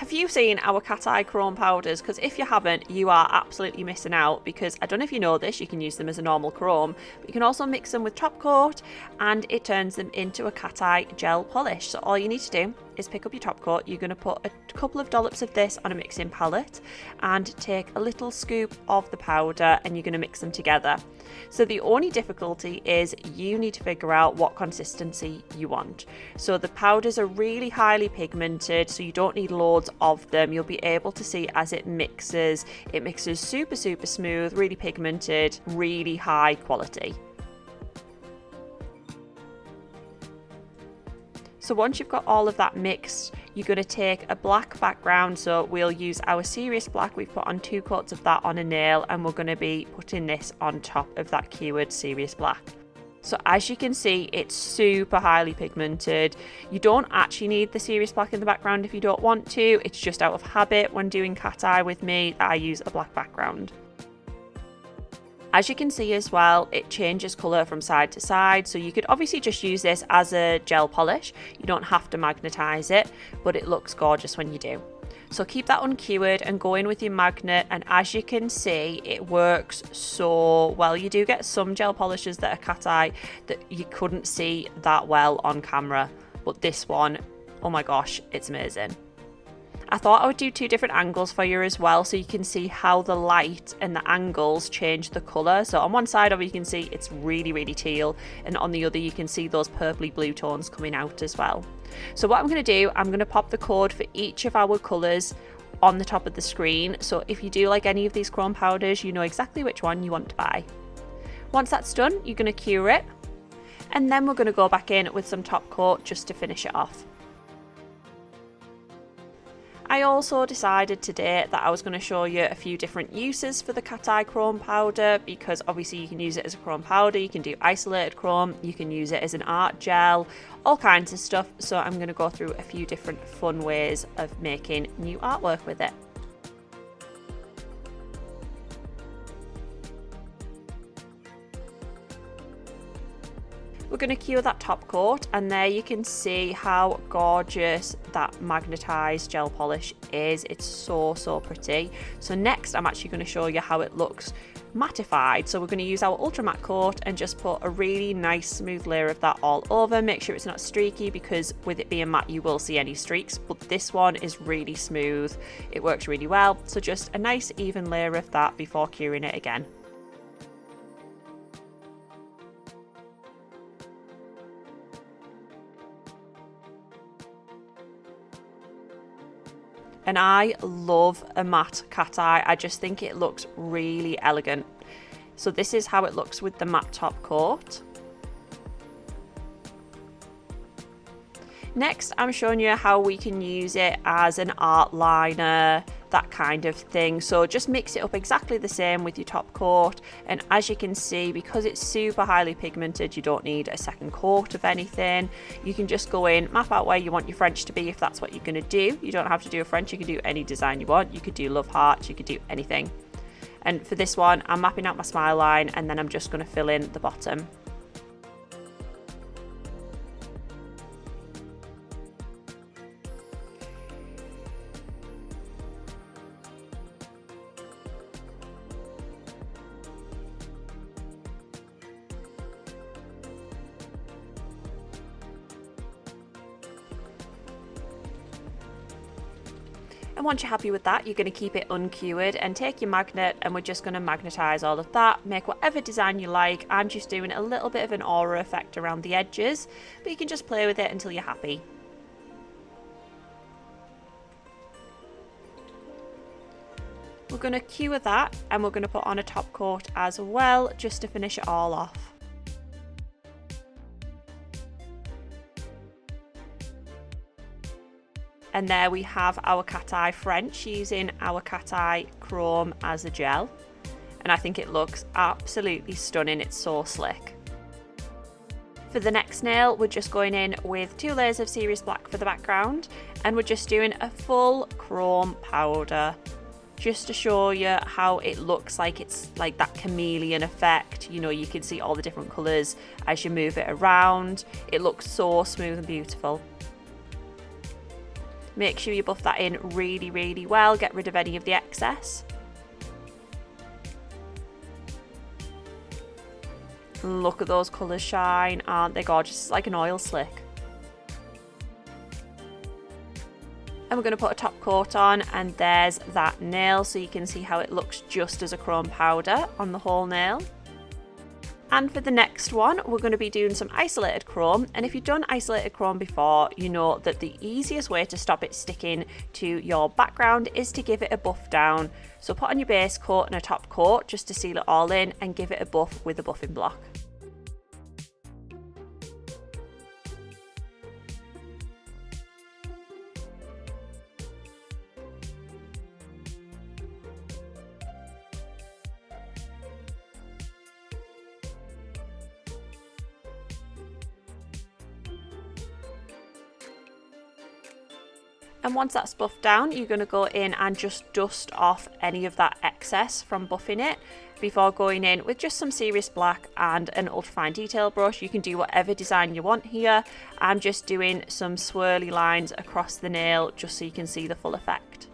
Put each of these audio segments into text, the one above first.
Have you seen our cat eye chrome powders? Because if you haven't, you are absolutely missing out, because I don't know if you know this, you can use them as a normal chrome, but you can also mix them with top coat and it turns them into a cat eye gel polish. So all you need to do is pick up your top coat. You're going to put a couple of dollops of this on a mixing palette and take a little scoop of the powder and you're going to mix them together. So the only difficulty is you need to figure out what consistency you want. So the powders are really highly pigmented, so you don't need loads of them. You'll be able to see as it mixes super smooth, really pigmented, really high quality. So once you've got all of that mixed, you're going to take a black background. So we'll use our Serious Black. We've put on 2 coats of that on a nail, and we're going to be putting this on top of that cured Serious Black. So as you can see, it's super highly pigmented. You don't actually need the Serious Black in the background if you don't want to. It's just out of habit when doing cat eye with me that I use a black background. As you can see as well, it changes colour from side to side, so you could obviously just use this as a gel polish. You don't have to magnetise it, but it looks gorgeous when you do. So keep that uncured and go in with your magnet, and as you can see, it works so well. You do get some gel polishes that are cat eye that you couldn't see that well on camera, but this one, oh my gosh, it's amazing. I thought I would do 2 different angles for you as well, so you can see how the light and the angles change the colour. So on one side of it you can see it's really teal, and on the other you can see those purpley blue tones coming out as well. So what I'm going to do, I'm going to pop the code for each of our colours on the top of the screen, so if you do like any of these chrome powders, you know exactly which one you want to buy. Once that's done, you're going to cure it, and then we're going to go back in with some top coat just to finish it off. I also decided today that I was going to show you a few different uses for the cat eye chrome powder, because obviously you can use it as a chrome powder, you can do isolated chrome, you can use it as an art gel, all kinds of stuff. So I'm going to go through a few different fun ways of making new artwork with it. We're going to cure that top coat, and there you can see how gorgeous that magnetised gel polish is. It's so pretty. So next I'm actually going to show you how it looks mattified. So we're going to use our ultra matte coat and just put a really nice smooth layer of that all over. Make sure it's not streaky, because with it being matte you will see any streaks, but this one is really smooth. It works really well. So just a nice even layer of that before curing it again. And I love a matte cat eye. I just think it looks really elegant. So this is how it looks with the matte top coat. Next, I'm showing you how we can use it as an art liner, that kind of thing. So just mix it up exactly the same with your top coat, and as you can see, because it's super highly pigmented, you don't need a second coat of anything. You can just go in, map out where you want your French to be if that's what you're going to do. You don't have to do a French, you can do any design you want. You could do love hearts, you could do anything. And for this one, I'm mapping out my smile line, and then I'm just going to fill in the bottom. And once you're happy with that, you're going to keep it uncured and take your magnet, and we're just going to magnetize all of that, make whatever design you like. I'm just doing a little bit of an aura effect around the edges, but you can just play with it until you're happy. We're going to cure that, and we're going to put on a top coat as well, just to finish it all off. And there we have our cat eye French using our cat eye chrome as a gel. And I think it looks absolutely stunning. It's so slick. For the next nail, we're just going in with 2 layers of Serious Black for the background, and we're just doing a full chrome powder just to show you how it looks like. It's like that chameleon effect. You know, you can see all the different colours as you move it around. It looks so smooth and beautiful. Make sure you buff that in really, really well, get rid of any of the excess. Look at those colours shine, aren't they gorgeous? It's like an oil slick. And we're going to put a top coat on, and there's that nail, so you can see how it looks just as a chrome powder on the whole nail. And for the next one, we're going to be doing some isolated chrome, and if you've done isolated chrome before, you know that the easiest way to stop it sticking to your background is to give it a buff down. So put on your base coat and a top coat just to seal it all in, and give it a buff with a buffing block. And once that's buffed down, you're going to go in and just dust off any of that excess from buffing it before going in with just some serious black and an ultrafine detail brush. You can do whatever design you want here. I'm just doing some swirly lines across the nail just so you can see the full effect.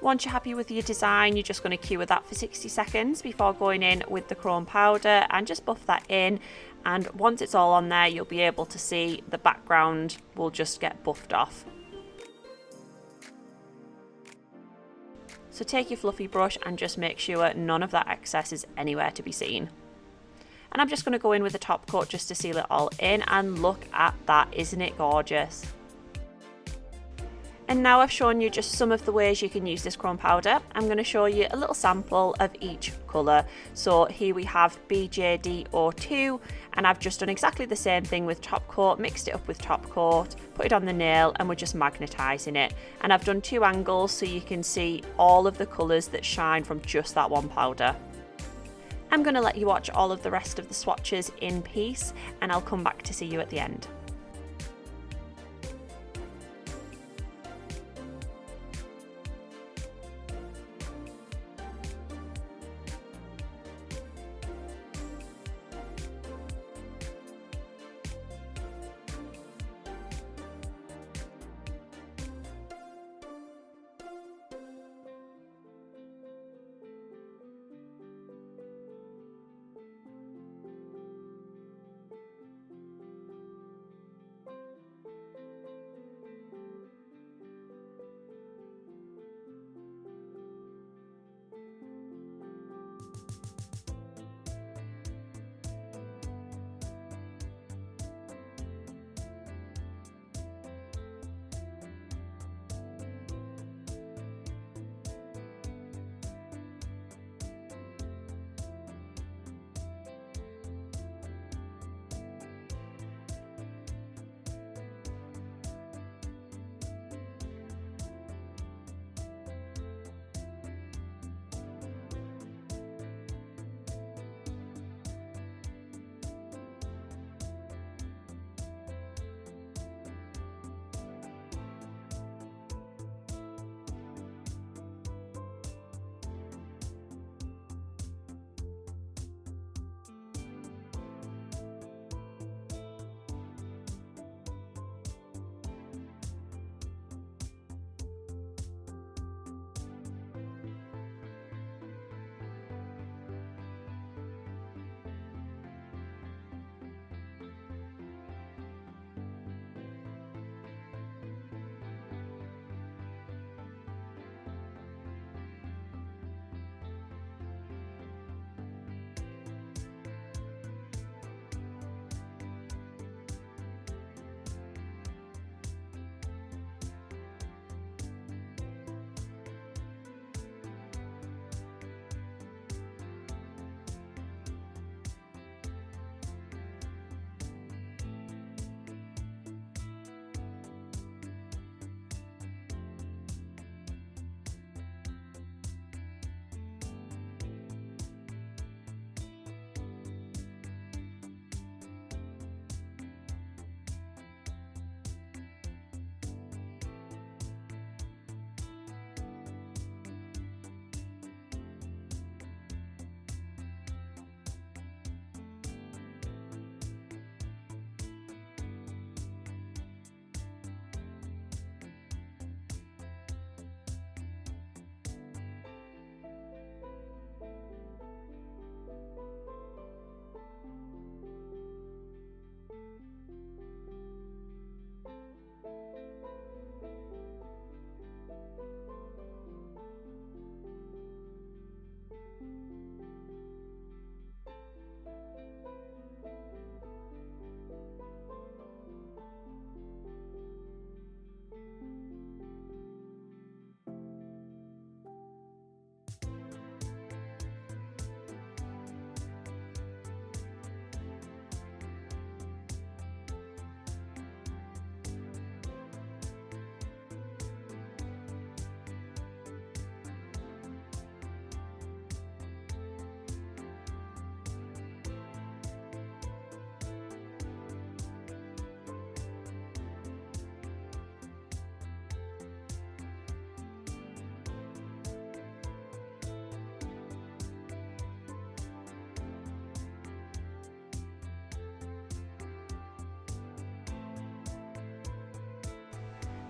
Once you're happy with your design, you're just going to cure with that for 60 seconds before going in with the chrome powder and just buff that in. And once it's all on there, you'll be able to see the background will just get buffed off. So take your fluffy brush and just make sure none of that excess is anywhere to be seen. And I'm just going to go in with a top coat just to seal it all in, and look at that, isn't it gorgeous? And now I've shown you just some of the ways you can use this chrome powder. I'm going to show you a little sample of each colour. So here we have BJD02, and I've just done exactly the same thing with top coat, mixed it up with top coat, put it on the nail, and we're just magnetising it. And I've done 2 angles so you can see all of the colours that shine from just that one powder. I'm going to let you watch all of the rest of the swatches in peace, and I'll come back to see you at the end.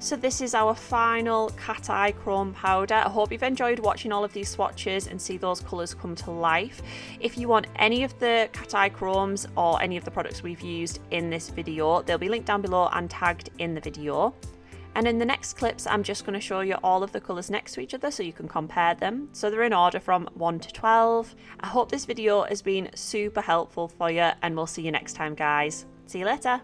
So this is our final cat eye chrome powder. I hope you've enjoyed watching all of these swatches and see those colours come to life. If you want any of the cat eye chromes or any of the products we've used in this video, they'll be linked down below and tagged in the video. And in the next clips, I'm just going to show you all of the colours next to each other so you can compare them. So they're in order from 1 to 12. I hope this video has been super helpful for you, and we'll see you next time, guys. See you later.